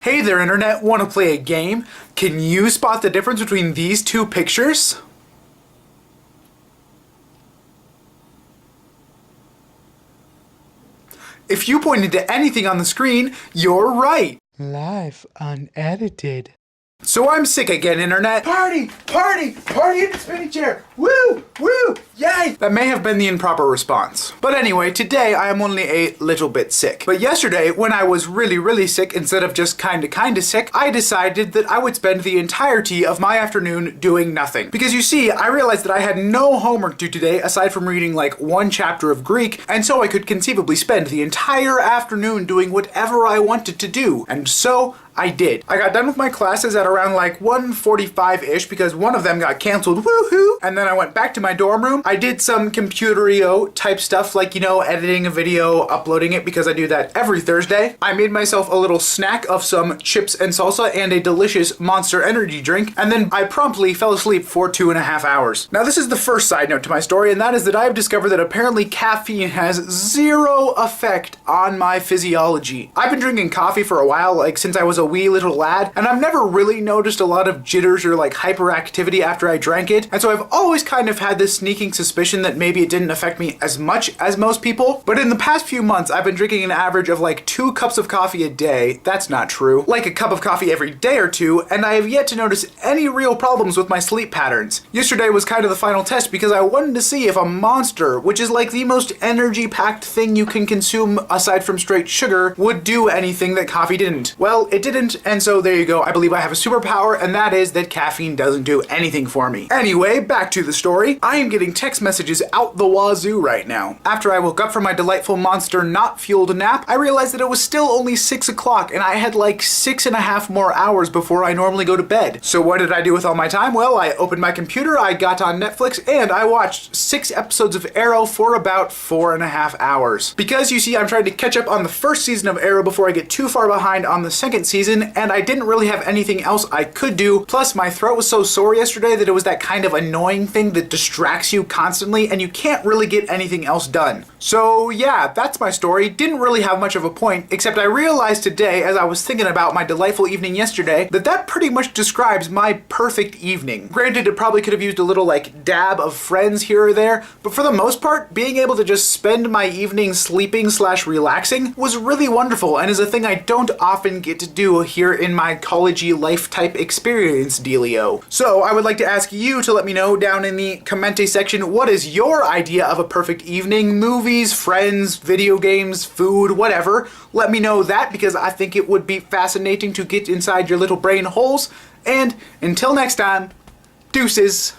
Hey there, Internet. Want to play a game? Can you spot the difference between these two pictures? If you pointed to anything on the screen, you're right. Live unedited. So I'm sick again, Internet. Party! Party! Party in the spinning chair! Woo! Woo! Yay! That may have been the improper response. But anyway, today I am only a little bit sick. But yesterday, when I was really sick, instead of just kinda sick, I decided that I would spend the entirety of my afternoon doing nothing. Because you see, I realized that I had no homework due today aside from reading like one chapter of Greek, and so I could conceivably spend the entire afternoon doing whatever I wanted to do. And so I did. I got done with my classes at around like 1:45-ish because one of them got canceled, woohoo! And then I went back to my dorm room. I did some computerio type stuff like, editing a video, uploading it because I do that every Thursday. I made myself a little snack of some chips and salsa and a delicious Monster energy drink, and then I promptly fell asleep for 2.5 hours. Now this is the first side note to my story, and that is that I have discovered that apparently caffeine has zero effect on my physiology. I've been drinking coffee for a while, like since I was a wee little lad, and I've never really noticed a lot of jitters or like hyperactivity after I drank it, and so I've always kind of had this sneaking suspicion that maybe it didn't affect me as much as most people. But in the past few months, I've been drinking an average of like 2 cups of coffee a day. That's not true. Like a cup of coffee every day or two, and I have yet to notice any real problems with my sleep patterns. Yesterday was kind of the final test because I wanted to see if a Monster, which is like the most energy-packed thing you can consume aside from straight sugar, would do anything that coffee didn't. Well, it didn't, and so there you go. I believe I have a superpower, and that is that caffeine doesn't do anything for me. Anyway, back to the story. I am getting text messages out the wazoo right now. After I woke up from my delightful Monster not fueled nap, I realized that it was still only 6 o'clock and I had like 6.5 more hours before I normally go to bed. So what did I do with all my time? Well, I opened my computer, I got on Netflix, and I watched 6 episodes of Arrow for about 4.5 hours. Because you see, I'm trying to catch up on the first season of Arrow before I get too far behind on the second season, and I didn't really have anything else I could do. Plus, my throat was so sore yesterday that it was that kind of annoying thing that distracts you constantly and you can't really get anything else done. So yeah, that's my story. Didn't really have much of a point, except I realized today as I was thinking about my delightful evening yesterday that pretty much describes my perfect evening. Granted, it probably could have used a little like dab of Friends here or there, but for the most part, being able to just spend my evening sleeping/relaxing was really wonderful and is a thing I don't often get to do here in my collegey life type experience dealio. So I would like to ask you to let me know down in the commente section, what is your idea of a perfect evening? Movies, friends, video games, food, whatever. Let me know that because I think it would be fascinating to get inside your little brain holes. And until next time, deuces.